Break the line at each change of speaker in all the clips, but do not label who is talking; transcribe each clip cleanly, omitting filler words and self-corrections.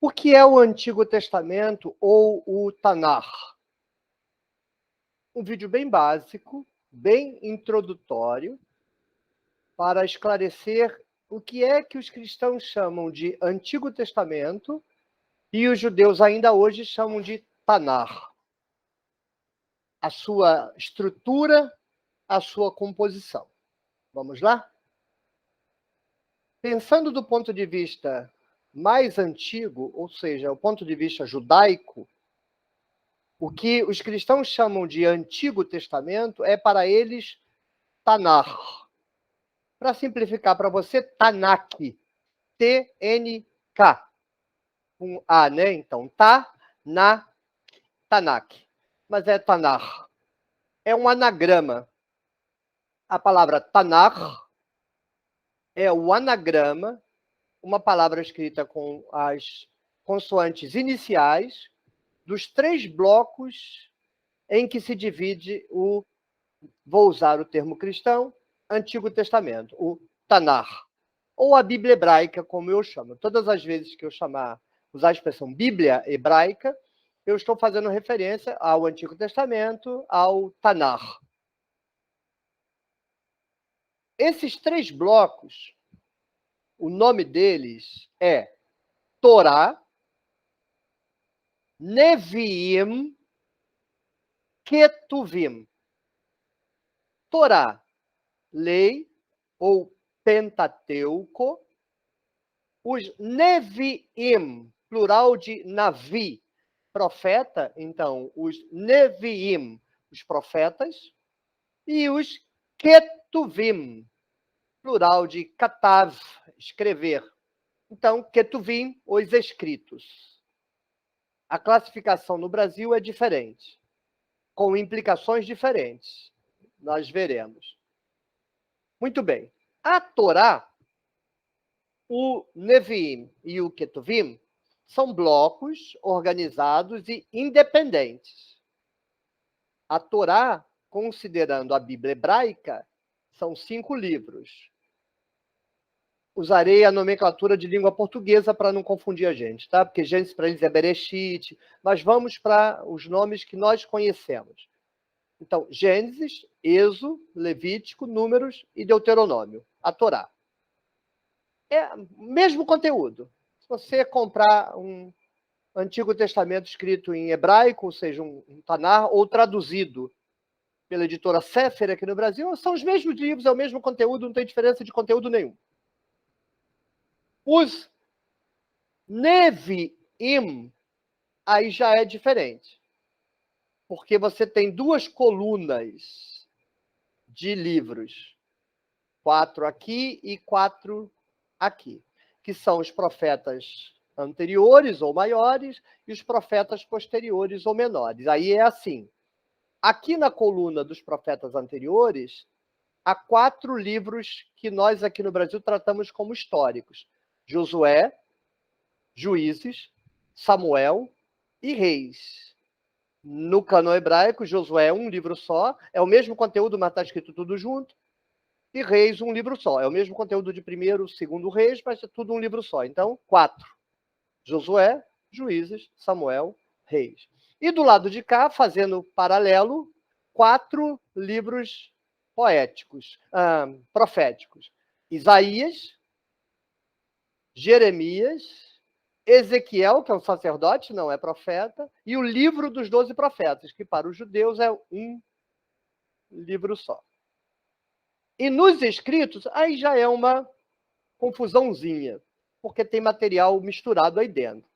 O que é o Antigo Testamento ou o Tanar? Um vídeo bem básico, bem introdutório, para esclarecer o que é que os cristãos chamam de Antigo Testamento e os judeus ainda hoje chamam de Tanar. A sua estrutura, a sua composição. Vamos lá? Pensando do ponto de vista mais antigo, ou seja, o ponto de vista judaico, o que os cristãos chamam de Antigo Testamento é para eles Tanar. Para simplificar para você, Tanakh. T-N-K. Com A, né? Então, Tanakh. Mas é Tanar. É um anagrama. A palavra Tanar é o anagrama, uma palavra escrita com as consoantes iniciais dos 3 blocos em que se divide vou usar o termo cristão, Antigo Testamento, o Tanar, ou a Bíblia hebraica, como eu chamo. Todas as vezes que eu usar a expressão Bíblia hebraica, eu estou fazendo referência ao Antigo Testamento, ao Tanar. Esses 3 blocos, o nome deles é Torá, Neviim, Ketuvim. Torá, lei ou Pentateuco. Os Neviim, plural de Navi, profeta, então, os Neviim, os profetas, e os Ketuvim, plural de Katav, escrever. Então, Ketuvim, os escritos. A classificação no Brasil é diferente, com implicações diferentes. Nós veremos. Muito bem. A Torá, o Neviim e o Ketuvim são blocos organizados e independentes. A Torá, considerando a Bíblia hebraica, são 5 livros. Usarei a nomenclatura de língua portuguesa para não confundir a gente, tá? Porque Gênesis para eles é Bereshit, mas vamos para os nomes que nós conhecemos. Então, Gênesis, Êxodo, Levítico, Números e Deuteronômio, a Torá. É o mesmo conteúdo. Se você comprar um Antigo Testamento escrito em hebraico, ou seja, um Tanar, ou traduzido pela editora Sefer aqui no Brasil, são os mesmos livros, é o mesmo conteúdo, não tem diferença de conteúdo nenhum. Os Neviim, aí já é diferente. Porque você tem 2 colunas de livros. 4 aqui e 4 aqui. Que são os profetas anteriores ou maiores e os profetas posteriores ou menores. Aí é assim. Aqui na coluna dos profetas anteriores, há 4 livros que nós aqui no Brasil tratamos como históricos. Josué, Juízes, Samuel e Reis. No cânon hebraico, Josué é um livro só, é o mesmo conteúdo, mas está escrito tudo junto. E Reis, um livro só. É o mesmo conteúdo de 1º, 2º Reis, mas é tudo um livro só. Então, 4. Josué, Juízes, Samuel, Reis. E do lado de cá, fazendo paralelo, 4 livros proféticos. Isaías, Jeremias, Ezequiel, que é um sacerdote, não é profeta, e o livro dos 12 profetas, que para os judeus é um livro só. E nos escritos, aí já é uma confusãozinha, porque tem material misturado aí dentro.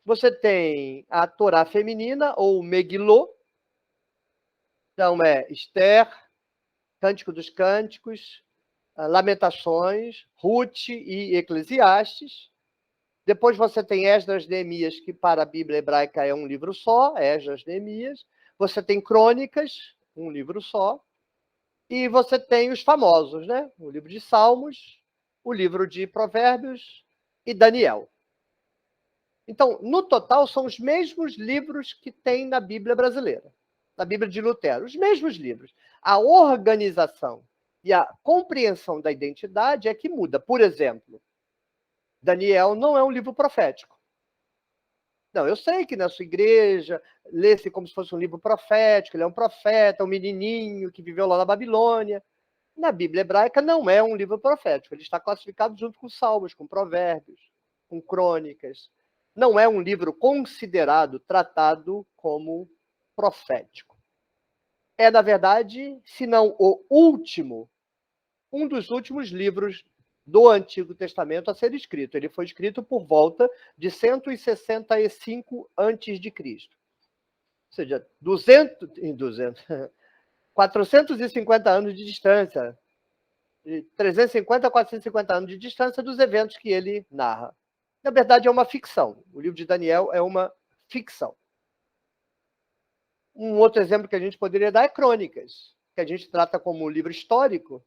Você tem a Torá feminina, ou Megilô, então é Esther, Cântico dos Cânticos, Lamentações, Ruth e Eclesiastes. Depois você tem Esdras, Neemias, que para a Bíblia hebraica é um livro só, Esdras, Neemias. Você tem Crônicas, um livro só. E você tem os famosos, né? O livro de Salmos, o livro de Provérbios e Daniel. Então, no total, são os mesmos livros que tem na Bíblia brasileira, na Bíblia de Lutero, os mesmos livros. A organização e a compreensão da identidade é que muda. Por exemplo, Daniel não é um livro profético. Não, eu sei que na sua igreja lê-se como se fosse um livro profético, ele é um profeta, um menininho que viveu lá na Babilônia. Na Bíblia hebraica não é um livro profético, ele está classificado junto com Salmos, com Provérbios, com Crônicas. Não é um livro considerado, tratado como profético. É, na verdade, se não o último, um dos últimos livros do Antigo Testamento a ser escrito. Ele foi escrito por volta de 165 a.C. Ou seja, 450 anos de distância, de 350 a 450 anos de distância dos eventos que ele narra. Na verdade, é uma ficção. O livro de Daniel é uma ficção. Um outro exemplo que a gente poderia dar é Crônicas, que a gente trata como um livro histórico,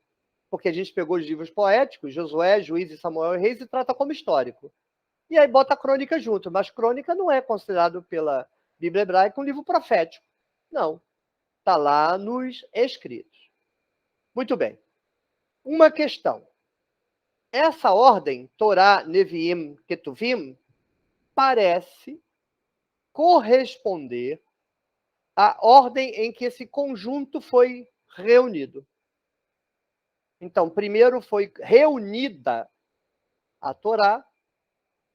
porque a gente pegou os livros poéticos, Josué, Juízes, Samuel e Reis, e trata como histórico. E aí bota a Crônica junto, mas Crônica não é considerado pela Bíblia hebraica um livro profético. Não. Está lá nos escritos. Muito bem. Uma questão. Essa ordem, Torá, Neviim, Ketuvim, parece corresponder à ordem em que esse conjunto foi reunido. Então, primeiro foi reunida a Torá,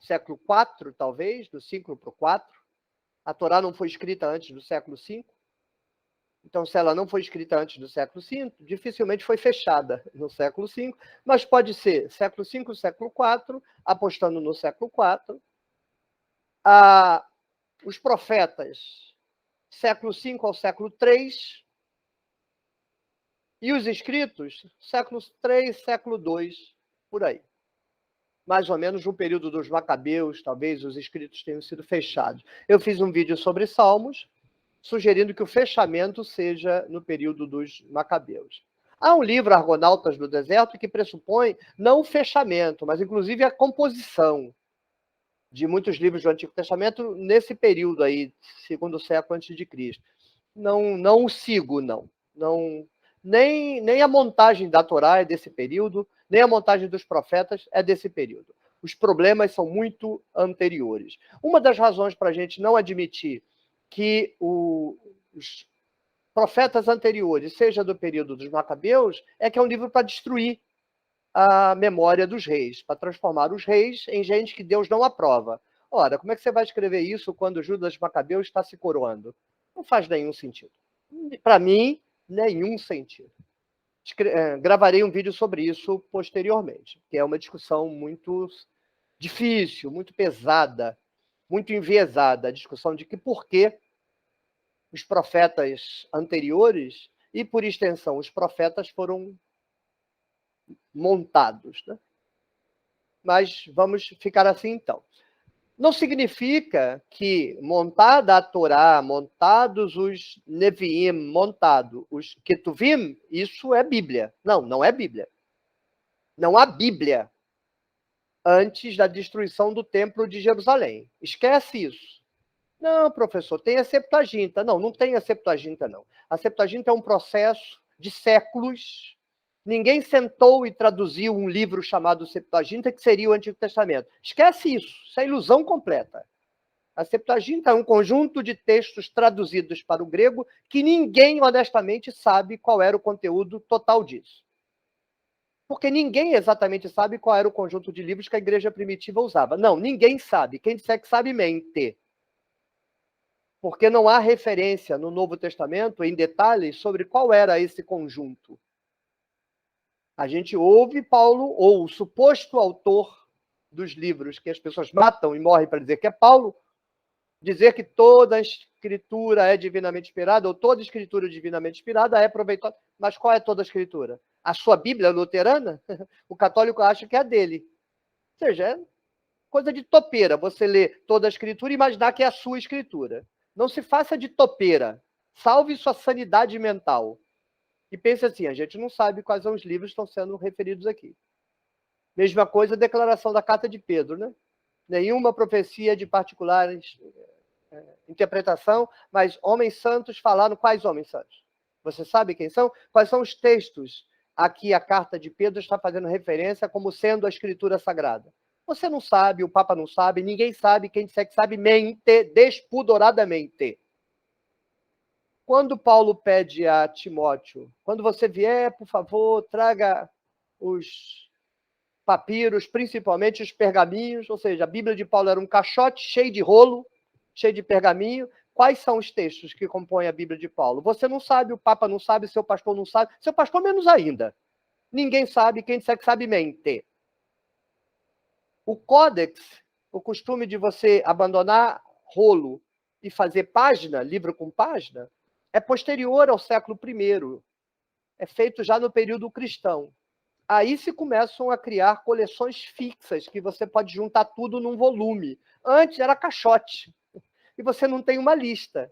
século IV, talvez, do 5 para o 4. A Torá não foi escrita antes do século V. Então, se ela não foi escrita antes do século V, dificilmente foi fechada no século V, mas pode ser século V, século IV, apostando no século IV. Os profetas, século V ao século III, e os escritos, século III, século II, por aí. Mais ou menos no período dos Macabeus, talvez os escritos tenham sido fechados. Eu fiz um vídeo sobre Salmos, sugerindo que o fechamento seja no período dos Macabeus. Há um livro, Argonautas do Deserto, que pressupõe não o fechamento, mas inclusive a composição de muitos livros do Antigo Testamento nesse período aí, segundo século antes de Cristo. Não o sigo, não. Nem a montagem da Torá é desse período, nem a montagem dos profetas é desse período. Os problemas são muito anteriores. Uma das razões para a gente não admitir que os profetas anteriores seja do período dos Macabeus é que é um livro para destruir a memória dos reis, para transformar os reis em gente que Deus não aprova. Ora, como é que você vai escrever isso quando Judas Macabeu está se coroando? Não faz nenhum sentido. Para mim, nenhum sentido. Gravarei um vídeo sobre isso posteriormente, que é uma discussão muito difícil, muito pesada, muito enviesada, a discussão de que por que os profetas anteriores e, por extensão, os profetas foram montados. Né? Mas vamos ficar assim, então. Não significa que, montada a Torá, montados os Neviim, montado os Ketuvim, isso é Bíblia. Não é Bíblia. Não há Bíblia antes da destruição do Templo de Jerusalém. Esquece isso. Não, professor, tem a Septuaginta. Não tem a Septuaginta, não. A Septuaginta é um processo de séculos. Ninguém sentou e traduziu um livro chamado Septuaginta, que seria o Antigo Testamento. Esquece isso. Isso é ilusão completa. A Septuaginta é um conjunto de textos traduzidos para o grego que ninguém, honestamente, sabe qual era o conteúdo total disso. Porque ninguém exatamente sabe qual era o conjunto de livros que a igreja primitiva usava. Não, ninguém sabe. Quem disser que sabe, mente. Porque não há referência no Novo Testamento, em detalhes, sobre qual era esse conjunto. A gente ouve Paulo, ou o suposto autor dos livros que as pessoas matam e morrem para dizer que é Paulo, dizer que toda a escritura é divinamente inspirada, ou toda escritura divinamente inspirada é proveitosa. Mas qual é toda a escritura? A sua Bíblia luterana? O católico acha que é a dele. Ou seja, é coisa de topeira você ler toda a escritura e imaginar que é a sua escritura. Não se faça de topeira. Salve sua sanidade mental. E pense assim, a gente não sabe quais são os livros que estão sendo referidos aqui. Mesma coisa a declaração da Carta de Pedro, né? Nenhuma profecia de particular interpretação, mas homens santos falaram. Quais homens santos? Você sabe quem são? Quais são os textos a que a Carta de Pedro está fazendo referência como sendo a Escritura Sagrada? Você não sabe, o Papa não sabe, ninguém sabe, quem disser que sabe mente despudoradamente. Quando Paulo pede a Timóteo, quando você vier, por favor, traga os papiros, principalmente os pergaminhos, ou seja, a Bíblia de Paulo era um caixote cheio de rolo, cheio de pergaminho. Quais são os textos que compõem a Bíblia de Paulo? Você não sabe, o Papa não sabe, seu pastor não sabe, seu pastor menos ainda. Ninguém sabe, quem disser que sabe mente. O códex, o costume de você abandonar rolo e fazer página, livro com página, é posterior ao século I. É feito já no período cristão. Aí se começam a criar coleções fixas, que você pode juntar tudo num volume. Antes era caixote, e você não tem uma lista.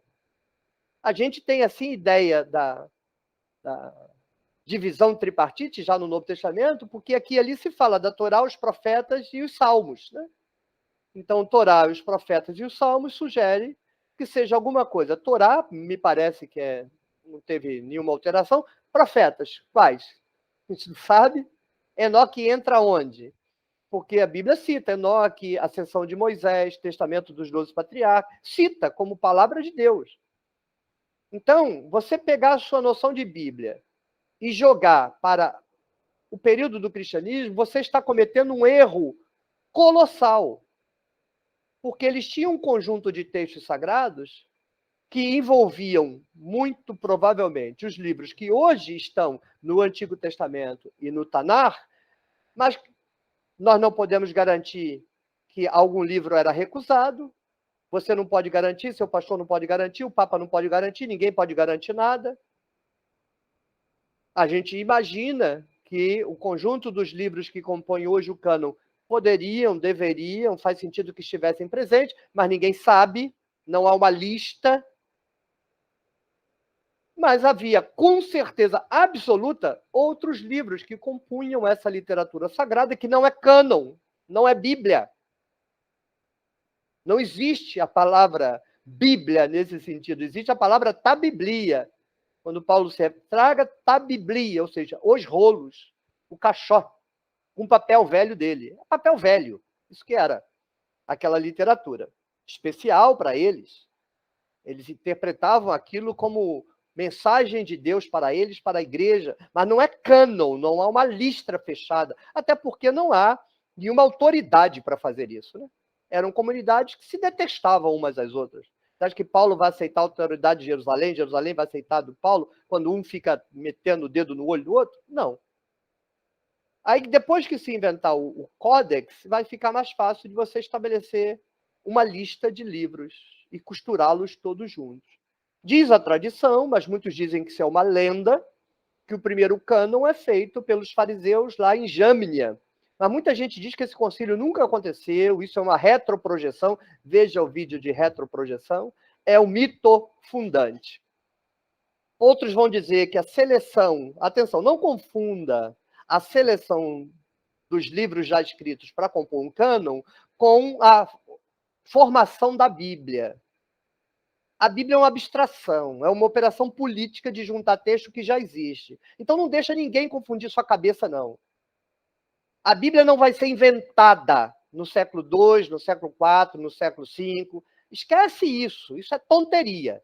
A gente tem, assim, ideia da divisão tripartite, já no Novo Testamento, porque aqui e ali se fala da Torá, os profetas e os salmos, né? Então, Torá, os profetas e os salmos sugere que seja alguma coisa. Torá, me parece que não teve nenhuma alteração. Profetas, quais? A gente não sabe. Enoque entra onde? Porque a Bíblia cita Enoque, ascensão de Moisés, testamento dos 12 patriarcas, cita como palavra de Deus. Então, você pegar a sua noção de Bíblia e jogar para o período do cristianismo, você está cometendo um erro colossal. Porque eles tinham um conjunto de textos sagrados que envolviam, muito provavelmente, os livros que hoje estão no Antigo Testamento e no Tanar, mas nós não podemos garantir que algum livro era recusado, você não pode garantir, seu pastor não pode garantir, o Papa não pode garantir, ninguém pode garantir nada. A gente imagina que o conjunto dos livros que compõem hoje o cânon poderiam, deveriam, faz sentido que estivessem presentes, mas ninguém sabe, não há uma lista. Mas havia, com certeza absoluta, outros livros que compunham essa literatura sagrada, que não é cânon, não é Bíblia. Não existe a palavra Bíblia nesse sentido, existe a palavra tabiblia. Quando Paulo se traga tabiblia, ou seja, os rolos, o caixote, com papel velho dele. Papel velho, isso que era aquela literatura. Especial para eles. Eles interpretavam aquilo como mensagem de Deus para eles, para a igreja, mas não é cânon, não há uma lista fechada, até porque não há nenhuma autoridade para fazer isso, né? Eram comunidades que se detestavam umas às outras. Você acha que Paulo vai aceitar a autoridade de Jerusalém? Jerusalém vai aceitar do Paulo quando um fica metendo o dedo no olho do outro? Não. Aí, depois que se inventar o códex, vai ficar mais fácil de você estabelecer uma lista de livros e costurá-los todos juntos. Diz a tradição, mas muitos dizem que isso é uma lenda, que o primeiro cânon é feito pelos fariseus lá em Jâmnia. Mas muita gente diz que esse concílio nunca aconteceu, isso é uma retroprojeção. Veja o vídeo de retroprojeção. É o mito fundante. Outros vão dizer que a seleção, atenção, não confunda a seleção dos livros já escritos para compor um cânon com a formação da Bíblia. A Bíblia é uma abstração, é uma operação política de juntar texto que já existe. Então não deixa ninguém confundir sua cabeça, não. A Bíblia não vai ser inventada no século II, no século IV, no século V. Esquece isso, isso é tonteria.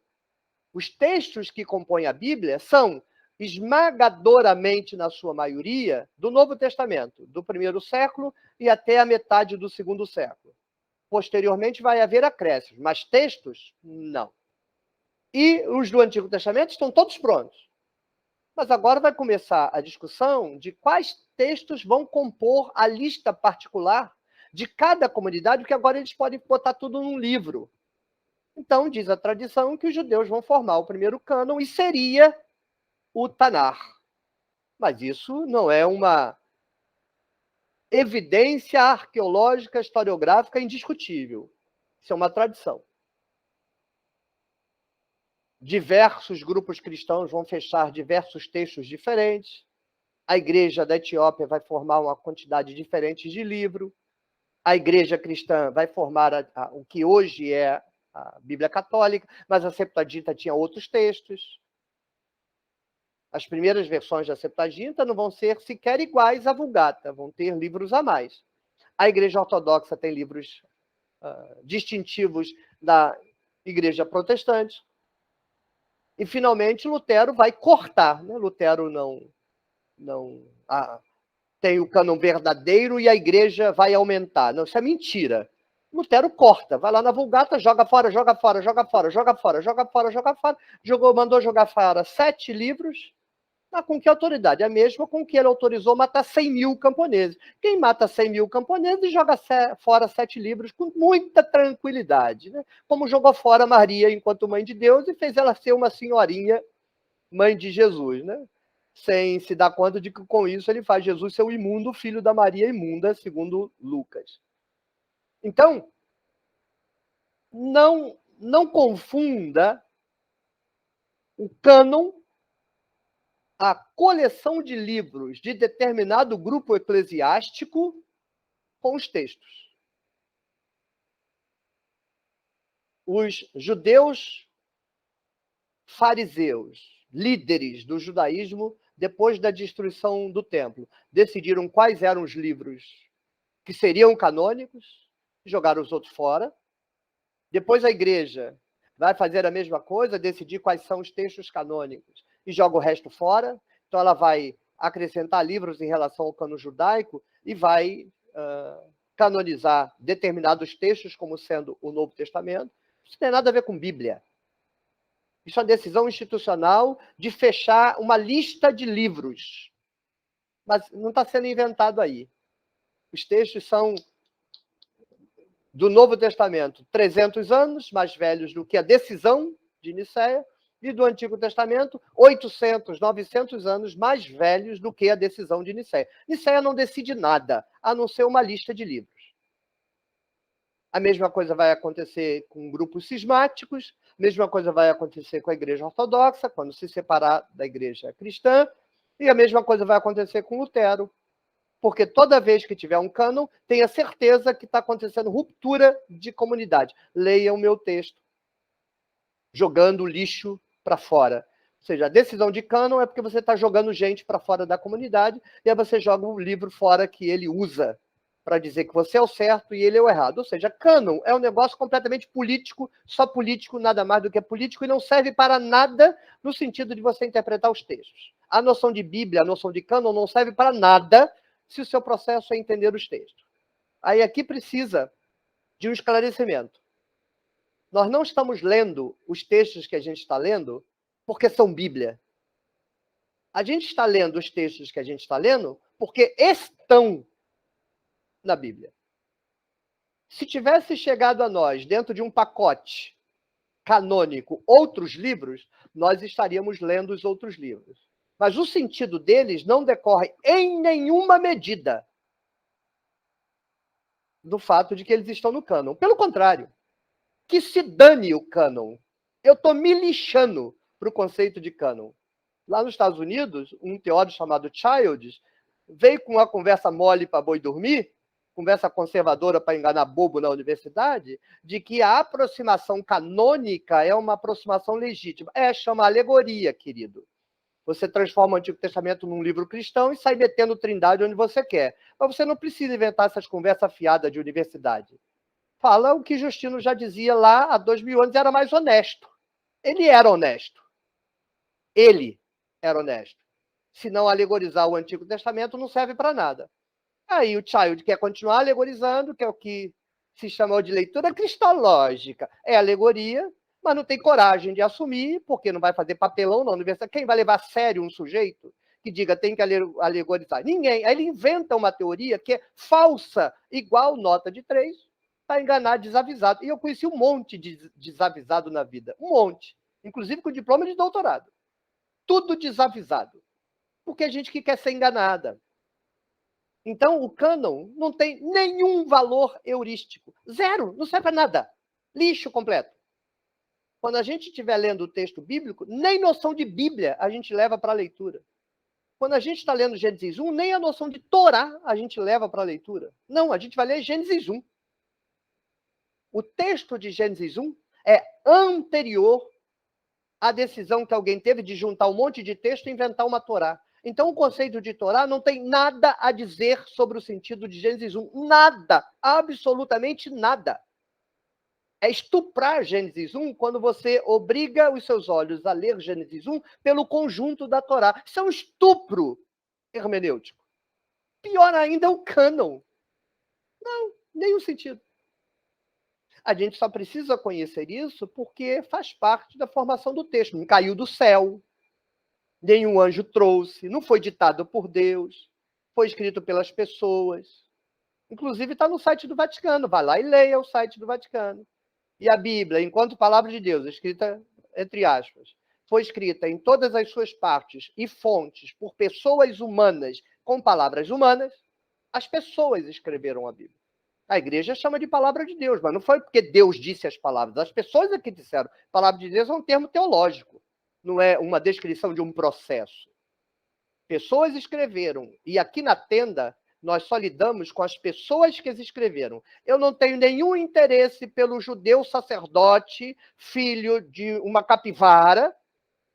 Os textos que compõem a Bíblia são esmagadoramente, na sua maioria, do Novo Testamento, do primeiro século e até a metade do segundo século. Posteriormente vai haver acréscimos, mas textos, não. E os do Antigo Testamento estão todos prontos. Mas agora vai começar a discussão de quais textos vão compor a lista particular de cada comunidade, porque agora eles podem botar tudo num livro. Então, diz a tradição que os judeus vão formar o primeiro cânon e seria o Tanar. Mas isso não é uma evidência arqueológica, historiográfica indiscutível. Isso é uma tradição. Diversos grupos cristãos vão fechar diversos textos diferentes. A igreja da Etiópia vai formar uma quantidade diferente de livro. A igreja cristã vai formar o que hoje é a Bíblia Católica, mas a Septuaginta tinha outros textos. As primeiras versões da Septuaginta não vão ser sequer iguais à Vulgata, vão ter livros a mais. A Igreja Ortodoxa tem livros distintivos da Igreja Protestante. E, finalmente, Lutero vai cortar. Né? Lutero não tem o cânon verdadeiro e a Igreja vai aumentar. Não, isso é mentira. Lutero corta, vai lá na Vulgata, joga fora, joga fora, joga fora, joga fora, joga fora, joga fora. Mandou jogar fora 7 livros. Com que autoridade? A mesma com que ele autorizou matar 100 mil camponeses. Quem mata 100 mil camponeses joga fora 7 livros com muita tranquilidade. Né? Como jogou fora Maria enquanto mãe de Deus e fez ela ser uma senhorinha mãe de Jesus. Né? Sem se dar conta de que com isso ele faz Jesus ser o imundo filho da Maria imunda, segundo Lucas. Então, não confunda o cânon, a coleção de livros de determinado grupo eclesiástico, com os textos. Os judeus fariseus, líderes do judaísmo, depois da destruição do templo, decidiram quais eram os livros que seriam canônicos, jogaram os outros fora. Depois a igreja vai fazer a mesma coisa, decidir quais são os textos canônicos e joga o resto fora. Então ela vai acrescentar livros em relação ao cânon judaico e vai canonizar determinados textos como sendo o Novo Testamento. Isso não tem nada a ver com Bíblia. Isso é uma decisão institucional de fechar uma lista de livros. Mas não está sendo inventado aí. Os textos são do Novo Testamento 300 anos, mais velhos do que a decisão de Nicéia, e do Antigo Testamento 800, 900 anos mais velhos do que a decisão de Nicéia. Nicéia não decide nada, a não ser uma lista de livros. A mesma coisa vai acontecer com grupos cismáticos, a mesma coisa vai acontecer com a Igreja Ortodoxa, quando se separar da Igreja Cristã, e a mesma coisa vai acontecer com Lutero. Porque toda vez que tiver um cânon, tenha certeza que está acontecendo ruptura de comunidade. Leia o meu texto. Jogando o lixo para fora. Ou seja, a decisão de cânon é porque você está jogando gente para fora da comunidade e aí você joga o livro fora que ele usa para dizer que você é o certo e ele é o errado. Ou seja, cânon é um negócio completamente político, só político, nada mais do que político, e não serve para nada no sentido de você interpretar os textos. A noção de Bíblia, a noção de cânon não serve para nada se o seu processo é entender os textos. Aí aqui precisa de um esclarecimento. Nós não estamos lendo os textos que a gente está lendo porque são Bíblia. A gente está lendo os textos que a gente está lendo porque estão na Bíblia. Se tivesse chegado a nós, dentro de um pacote canônico, outros livros, nós estaríamos lendo os outros livros. Mas o sentido deles não decorre em nenhuma medida do fato de que eles estão no cânon. Pelo contrário, que se dane o cânon. Eu estou me lixando para o conceito de cânon. Lá nos Estados Unidos, um teórico chamado Childs veio com uma conversa mole para boi dormir, conversa conservadora para enganar bobo na universidade, de que a aproximação canônica é uma aproximação legítima. Chama alegoria, querido. Você transforma o Antigo Testamento num livro cristão e sai metendo trindade onde você quer. Mas você não precisa inventar essas conversas fiadas de universidade. Fala o que Justino já dizia lá há 2000 anos, era mais honesto. Ele era honesto. Ele era honesto. Se não alegorizar o Antigo Testamento, não serve para nada. Aí o Child quer continuar alegorizando, que é o que se chamou de leitura cristológica. É alegoria, mas não tem coragem de assumir, porque não vai fazer papelão na universidade. Quem vai levar a sério um sujeito que diga tem que alegorizar? Ninguém. Aí ele inventa uma teoria que é falsa, igual nota de 3, para enganar desavisado. E eu conheci um monte de desavisado na vida. Um monte. Inclusive com diploma de doutorado. Tudo desavisado. Porque a gente que quer ser enganada. Então, o cânon não tem nenhum valor heurístico. Zero. Não serve para nada. Lixo completo. Quando a gente estiver lendo o texto bíblico, nem noção de Bíblia a gente leva para a leitura. Quando a gente está lendo Gênesis 1, nem a noção de Torá a gente leva para a leitura. Não, a gente vai ler Gênesis 1. O texto de Gênesis 1 é anterior à decisão que alguém teve de juntar um monte de texto e inventar uma Torá. Então, o conceito de Torá não tem nada a dizer sobre o sentido de Gênesis 1. Nada, absolutamente nada. É estuprar Gênesis 1 quando você obriga os seus olhos a ler Gênesis 1 pelo conjunto da Torá. Isso é um estupro hermenêutico. Pior ainda é o cânon. Não, nenhum sentido. A gente só precisa conhecer isso porque faz parte da formação do texto. Não caiu do céu, nenhum anjo trouxe, não foi ditado por Deus, foi escrito pelas pessoas. Inclusive está no site do Vaticano. Vai lá e leia o site do Vaticano. E a Bíblia, enquanto palavra de Deus, escrita entre aspas, foi escrita em todas as suas partes e fontes por pessoas humanas com palavras humanas, as pessoas escreveram a Bíblia. A igreja chama de palavra de Deus, mas não foi porque Deus disse as palavras. As pessoas é que disseram. Palavra de Deus é um termo teológico, não é uma descrição de um processo. Pessoas escreveram. E aqui na tenda, nós só lidamos com as pessoas que as escreveram. Eu não tenho nenhum interesse pelo judeu sacerdote, filho de uma capivara,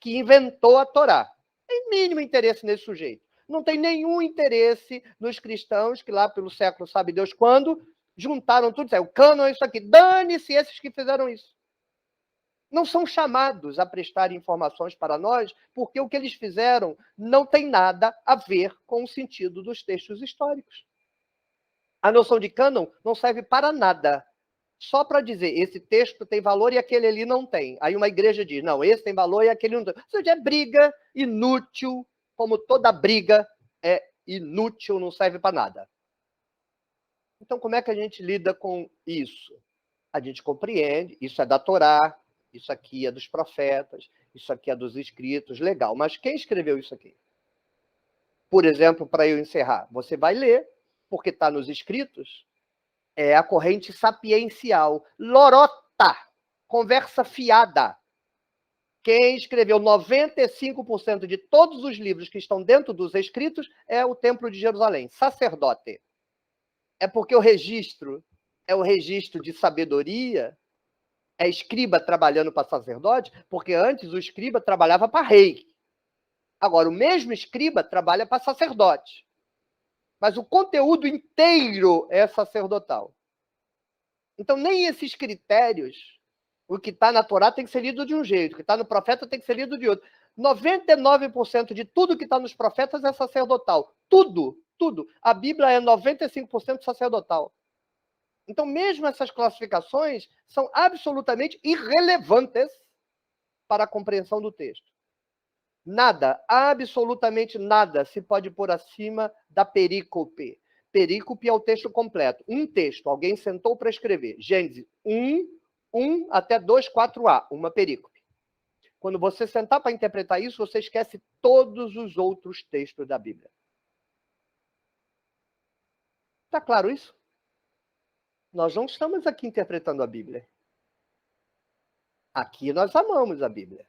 que inventou a Torá. Tem mínimo interesse nesse sujeito. Não tem nenhum interesse nos cristãos que lá pelo século sabe Deus quando juntaram tudo. O cânon é isso aqui. Dane-se esses que fizeram isso. Não são chamados a prestar informações para nós, porque o que eles fizeram não tem nada a ver com o sentido dos textos históricos. A noção de cânon não serve para nada. Só para dizer, esse texto tem valor e aquele ali não tem. Aí uma igreja diz, não, esse tem valor e aquele não tem. Ou seja, é briga inútil, como toda briga é inútil, não serve para nada. Então, como é que a gente lida com isso? A gente compreende, isso é da Torá, isso aqui é dos profetas, isso aqui é dos escritos, legal. Mas quem escreveu isso aqui? Por exemplo, para eu encerrar, você vai ler, porque está nos escritos, é a corrente sapiencial. Lorota, conversa fiada. Quem escreveu 95% de todos os livros que estão dentro dos escritos é o Templo de Jerusalém, sacerdote. É porque o registro é o registro de sabedoria, é escriba trabalhando para sacerdote, porque antes o escriba trabalhava para rei. Agora, o mesmo escriba trabalha para sacerdote. Mas o conteúdo inteiro é sacerdotal. Então, nem esses critérios, o que está na Torá tem que ser lido de um jeito, o que está no profeta tem que ser lido de outro. 99% de tudo que está nos profetas é sacerdotal. Tudo, tudo. A Bíblia é 95% sacerdotal. Então, mesmo essas classificações são absolutamente irrelevantes para a compreensão do texto. Nada, absolutamente nada se pode pôr acima da perícope. Perícope é o texto completo. Um texto, alguém sentou para escrever. Gênesis 1 até 2:4a, uma perícope. Quando você sentar para interpretar isso, você esquece todos os outros textos da Bíblia. Está claro isso? Nós não estamos aqui interpretando a Bíblia. Aqui nós amamos a Bíblia.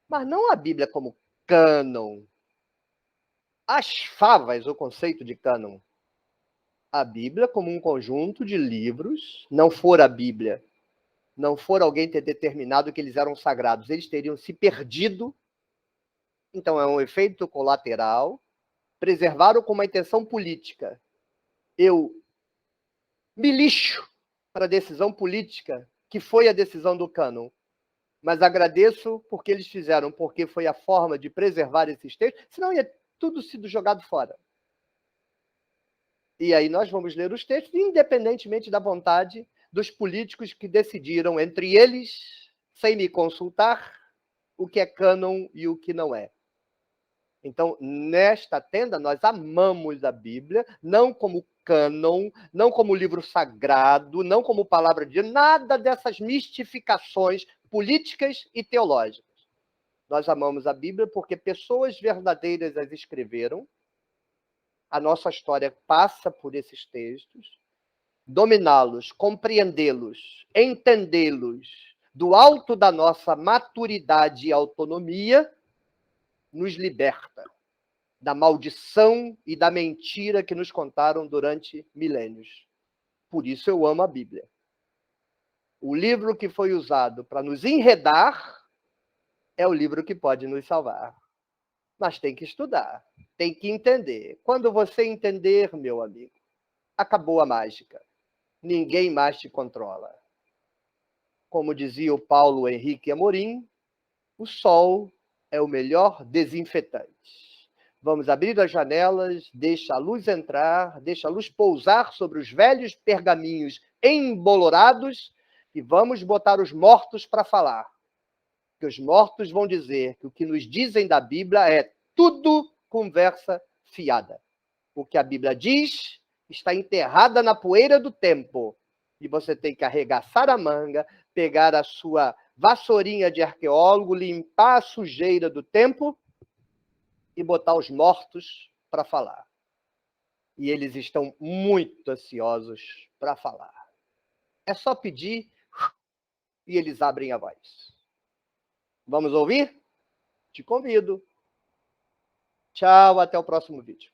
Mas não a Bíblia como cânon. As favas, o conceito de cânon. A Bíblia como um conjunto de livros, não for a Bíblia, não for alguém ter determinado que eles eram sagrados, eles teriam se perdido. Então é um efeito colateral, preservaram com uma intenção política. Eu me lixo para a decisão política, que foi a decisão do cânon. Mas agradeço porque eles fizeram, porque foi a forma de preservar esses textos, senão ia tudo sido jogado fora. E aí nós vamos ler os textos, independentemente da vontade dos políticos que decidiram, entre eles, sem me consultar, o que é cânon e o que não é. Então, nesta tenda, nós amamos a Bíblia, não como cânon, não como livro sagrado, não como palavra de Deus, nada dessas mistificações políticas e teológicas. Nós amamos a Bíblia porque pessoas verdadeiras as escreveram, a nossa história passa por esses textos, dominá-los, compreendê-los, entendê-los, do alto da nossa maturidade e autonomia, nos liberta da maldição e da mentira que nos contaram durante milênios. Por isso eu amo a Bíblia. O livro que foi usado para nos enredar é o livro que pode nos salvar. Mas tem que estudar, tem que entender. Quando você entender, meu amigo, acabou a mágica. Ninguém mais te controla. Como dizia o Paulo Henrique Amorim, o sol é o melhor desinfetante. Vamos abrir as janelas, deixa a luz entrar, deixa a luz pousar sobre os velhos pergaminhos embolorados e vamos botar os mortos para falar. Que os mortos vão dizer que o que nos dizem da Bíblia é tudo conversa fiada. O que a Bíblia diz está enterrada na poeira do tempo. E você tem que arregaçar a manga, pegar a sua vassourinha de arqueólogo, limpar a sujeira do tempo e botar os mortos para falar. E eles estão muito ansiosos para falar. É só pedir e eles abrem a voz. Vamos ouvir? Te convido. Tchau, até o próximo vídeo.